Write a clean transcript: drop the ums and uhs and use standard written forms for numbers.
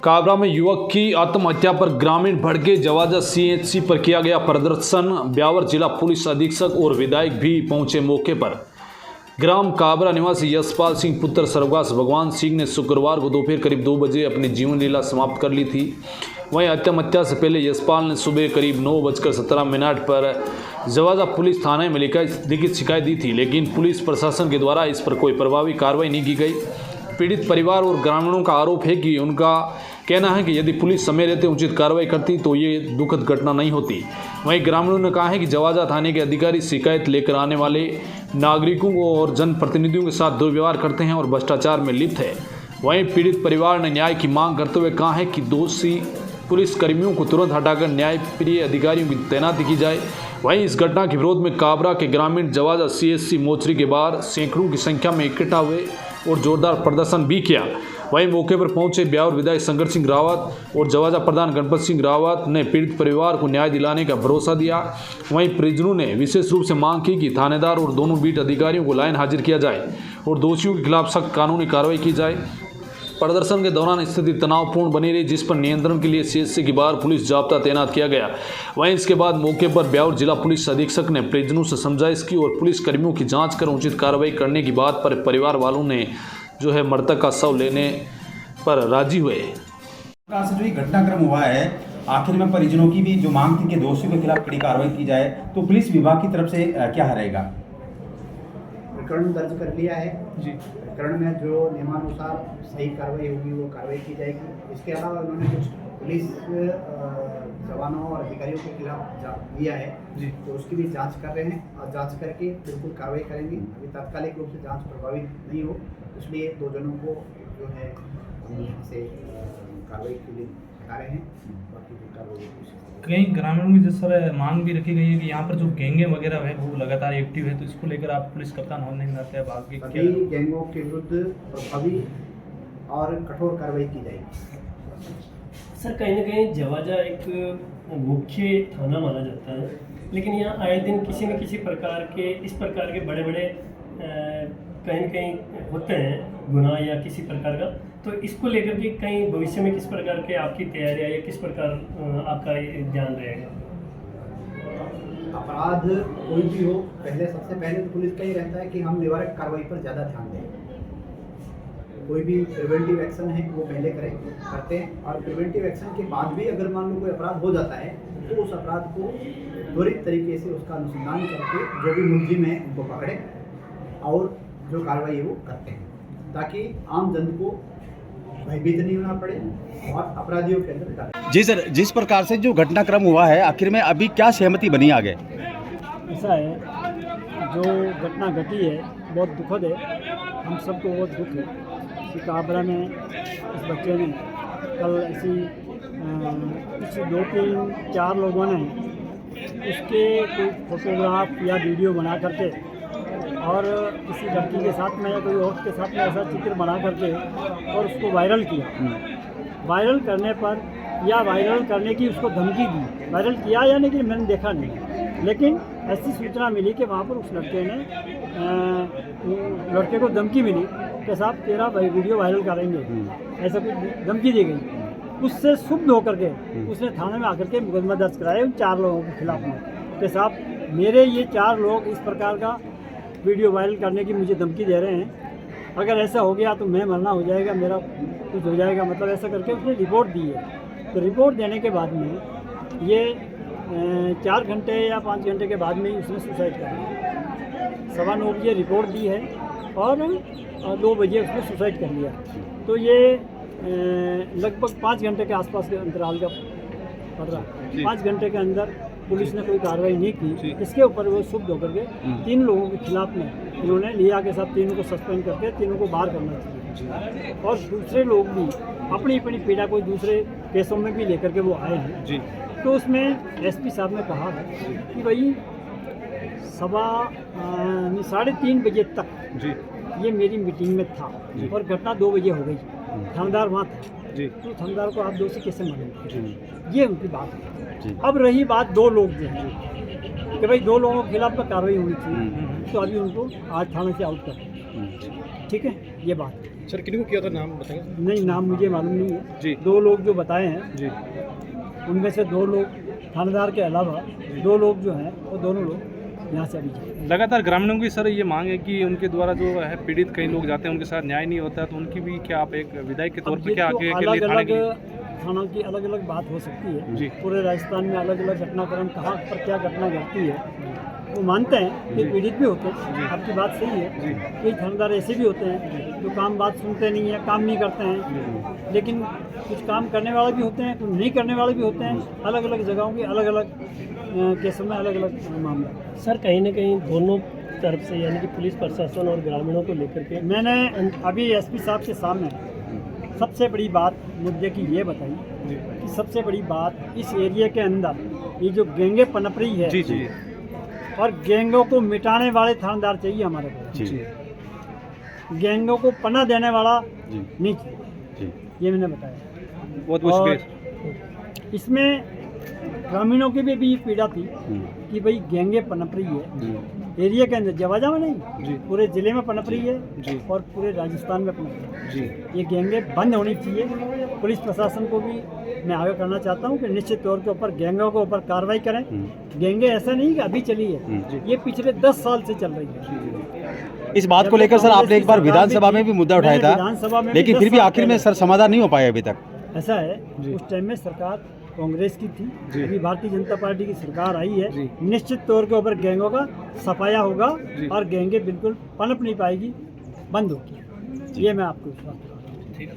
काबरा में युवक की आत्महत्या पर ग्रामीण भड़के, जवाजा सीएचसी पर किया गया प्रदर्शन। ब्यावर जिला पुलिस अधीक्षक और विधायक भी पहुंचे मौके पर। ग्राम काबरा निवासी यशपाल सिंह पुत्र स्वर्गवास भगवान सिंह ने शुक्रवार को दोपहर करीब 2 बजे अपनी जीवन लीला समाप्त कर ली थी। वहीं आत्महत्या से पहले यशपाल ने सुबह करीब 9:17 पर जवाजा पुलिस थाने में लिखित शिकायत दी थी, लेकिन पुलिस प्रशासन के द्वारा इस पर कोई प्रभावी कार्रवाई नहीं की गई। पीड़ित परिवार और ग्रामीणों का आरोप है कि उनका कहना है कि यदि पुलिस समय रहते उचित कार्रवाई करती तो ये दुखद घटना नहीं होती। वहीं ग्रामीणों ने कहा है कि जवाजा थाने के अधिकारी शिकायत लेकर आने वाले नागरिकों और जनप्रतिनिधियों के साथ दुर्व्यवहार करते हैं और भ्रष्टाचार में लिप्त है। वहीं पीड़ित परिवार ने न्याय की मांग करते हुए कहा है कि दोषी पुलिसकर्मियों को तुरंत हटाकर न्यायप्रिय अधिकारियों की तैनाती की जाए। वहीं इस घटना के विरोध में काबरा के ग्रामीण जवाजा सीएचसी मोचरी के बाहर सैकड़ों की संख्या में इकट्ठा हुए और जोरदार प्रदर्शन भी किया। वहीं मौके पर पहुंचे ब्यावर विधायक शंकर सिंह रावत और जवाजा प्रधान गणपत सिंह रावत ने पीड़ित परिवार को न्याय दिलाने का भरोसा दिया। वहीं परिजनों ने विशेष रूप से मांग की कि थानेदार और दोनों बीट अधिकारियों को लाइन हाजिर किया जाए और दोषियों के खिलाफ सख्त कानूनी कार्रवाई की जाए। प्रदर्शन के दौरान स्थिति तनावपूर्ण बनी रही, जिस पर नियंत्रण के लिए सीएचसी के बाहर पुलिस जाब्ता तैनात किया गया। वहीं इसके बाद मौके पर ब्यावर जिला पुलिस अधीक्षक ने परिजनों से समझाइश की और पुलिस कर्मियों की जांच कर उचित कार्रवाई करने की बात पर परिवार वालों ने मृतक का शव लेने पर राजी हुए। जो ये घटनाक्रम हुआ है, आखिर में परिजनों की भी जो मांग थी कि दोषियों के खिलाफ कड़ी कार्रवाई की जाए, तो पुलिस विभाग की तरफ से क्या रहेगा? प्रकरण दर्ज कर लिया है जी। प्रकरण में जो नियमानुसार सही कार्रवाई होगी वो कार्रवाई की जाएगी। इसके अलावा उन्होंने कुछ पुलिस जवानों और अधिकारियों के खिलाफ दिया है जी, तो उसकी भी जांच कर रहे हैं और जांच करके बिल्कुल कार्रवाई करेंगे। अभी तात्कालिक रूप से जांच प्रभावित नहीं हो, इसलिए 2 जनों को जो है हम यहाँ से कार्रवाई के लिए हटा रहे हैं। बाकी जो कार्रवाई कई ग्रामीणों की जिस तरह मांग भी रखी गई है कि यहाँ पर जो गैंगे वगैरह है वो लगातार एक्टिव है, तो इसको लेकर आप पुलिस कप्तान होने नहीं जाते हैं बाकी सभी गैंगों के विरुद्ध प्रभावी और कठोर कार्रवाई की जाएगी। सर, कहीं ना कहीं जवाजा एक मुख्य थाना माना जाता है, लेकिन यहाँ आए दिन किसी न किसी प्रकार के इस प्रकार के बड़े बड़े कहीं न कहीं होते हैं गुनाह या किसी प्रकार का, तो इसको लेकर के कहीं भविष्य में किस प्रकार के आपकी तैयारियाँ या किस प्रकार आपका ध्यान रहेगा? अपराध कोई भी हो, पहले सबसे पहले तो पुलिस का ही रहता है कि हम निवारक कार्रवाई पर ज़्यादा ध्यान दें। कोई भी प्रिवेंटिव एक्शन है वो पहले करते हैं, और प्रिवेंटिव एक्शन के बाद भी अगर मान लो कोई अपराध हो जाता है तो उस अपराध को त्वरित तरीके से उसका अनुसंधान करके जो भी मुलजिम है उनको पकड़े और जो कार्रवाई है वो करते हैं, ताकि आम जन को भयभीत नहीं होना पड़े और अपराधियों के अंदर डर। जी सर, जिस प्रकार से जो घटनाक्रम हुआ है, आखिर में अभी क्या सहमति बनी आगे? ऐसा है, जो घटना घटी है बहुत दुखद है, हम सबको बहुत दुख है कि काबरा में इस बच्चे ने कल ऐसी कुछ 2-3-4 लोगों ने उसके कोई फोटोग्राफ या वीडियो बना करके और किसी लड़की के साथ में या कोई और के साथ में ऐसा चित्र बना करके और उसको वायरल किया। वायरल करने पर या वायरल करने की उसको धमकी दी, वायरल किया या नहीं कि मैंने देखा नहीं, लेकिन ऐसी सूचना मिली कि वहाँ पर उस लड़के ने लड़के को धमकी मिली कि साहब तेरा वीडियो वायरल करेंगे, ऐसा कुछ धमकी दी गई। उससे क्षुब्ध होकर के उसने थाने में आकर के मुकदमा दर्ज कराया उन 4 लोगों के खिलाफ में कि साहब मेरे ये 4 लोग इस प्रकार का वीडियो वायरल करने की मुझे धमकी दे रहे हैं, अगर ऐसा हो गया तो मैं मरना हो जाएगा, मेरा कुछ हो जाएगा, मतलब ऐसा करके उसने रिपोर्ट दी है। तो रिपोर्ट देने के बाद में ये 4 घंटे या 5 घंटे के बाद में ही उसने सुसाइड कर लिया। 9:15 बजे रिपोर्ट दी है और 2 बजे उसने सुसाइड कर लिया। तो ये लगभग 5 घंटे के आसपास के अंतराल का पड़ रहा है। 5 घंटे के अंदर पुलिस ने कोई कार्रवाई नहीं की। इसके ऊपर वो क्षुब्ध होकर के 3 लोगों के खिलाफ में इन्होंने लिया के साथ 3 को सस्पेंड करके 3 को बाहर करना चाहिए, और दूसरे लोग भी अपनी अपनी पीड़ा कोई दूसरे केसों में भी लेकर के वो आए हैं जी। तो उसमें एसपी साहब ने कहा कि भाई 3:30 बजे तक जी ये मेरी मीटिंग में था और घटना 2 बजे हो गई, थानेदार वहाँ था जी, तो थानेदार को आप दोषी कैसे मानेंगे? ये उनकी बात है। अब रही बात 2 लोग जो हैं कि भाई 2 लोगों के खिलाफ कार्रवाई होनी चाहिए, तो अभी उनको आज थाने से आउट कर, ठीक है, ये बात है। सर किन को किया था, नाम बताएंगे? नहीं, नाम मुझे मालूम नहीं है जी। 2 लोग जो बताए हैं जी। उनमें से 2 लोग थानेदार के अलावा 2 लोग जो हैं वो दोनों लोग यहाँ से अभी जाए। लगातार ग्रामीणों की सर ये मांग है कि उनके द्वारा जो है पीड़ित कई लोग जाते हैं, उनके साथ न्याय नहीं होता है, तो उनकी भी क्या आप एक विधायक के तौर अब पर ये क्या तो आगे के लिए अलग थाने अलग की थानों की अलग अलग बात हो सकती है। जी। पूरे राजस्थान में अलग अलग घटनाक्रम कहाँ पर क्या घटना घटती है वो मानते हैं कि पीड़ित भी होते हैं। आपकी बात सही है, कई थानेदार ऐसे भी होते हैं जो काम बात सुनते नहीं है, काम नहीं करते हैं, लेकिन कुछ काम करने वाले भी होते हैं, कुछ नहीं करने वाले भी होते हैं। अलग अलग जगहों की अलग अलग केसों में अलग अलग मामला। सर कहीं ना कहीं दोनों तरफ से यानी कि पुलिस प्रशासन और ग्रामीणों को लेकर के मैंने अभी एसपी साहब के सामने सबसे बड़ी बात मुद्दे की ये बताई कि सबसे बड़ी बात इस एरिया के अंदर ये जो गैंगे पनप रही है, जी जी और गैंगों को मिटाने वाले थानेदार चाहिए हमारे को। जी गैंगों को पनाह देने वाला नहीं चाहिए, ये मैंने बताया। बहुत बहुत और शुक्रिया। इसमें ग्रामीणों की भी पीड़ा थी कि भाई गैंगे पनप रही है एरिया के अंदर, जवाजा में नहीं, पूरे जिले में पनप रही है और पूरे राजस्थान में पनप रही है। जी ये गैंगे बंद होनी चाहिए। पुलिस प्रशासन को भी मैं आगे करना चाहता हूँ कि निश्चित तौर के ऊपर गैंगों के ऊपर कार्रवाई करें। गैंगे ऐसा नहीं कि अभी चली है, ये पिछले 10 साल से चल रही है। इस बात को लेकर सर आपने एक बार विधानसभा में भी मुद्दा उठाया था, लेकिन फिर भी आखिर में सर समाधान नहीं हो पाया अभी तक। ऐसा है, उस टाइम में सरकार कांग्रेस की थी, अभी भारतीय जनता पार्टी की सरकार आई है। निश्चित तौर के ऊपर गैंगों का सफाया होगा और गैंगे बिल्कुल पनप नहीं पाएगी, बंद होगी, ये मैं आपको विश्वास दिलाता हूं।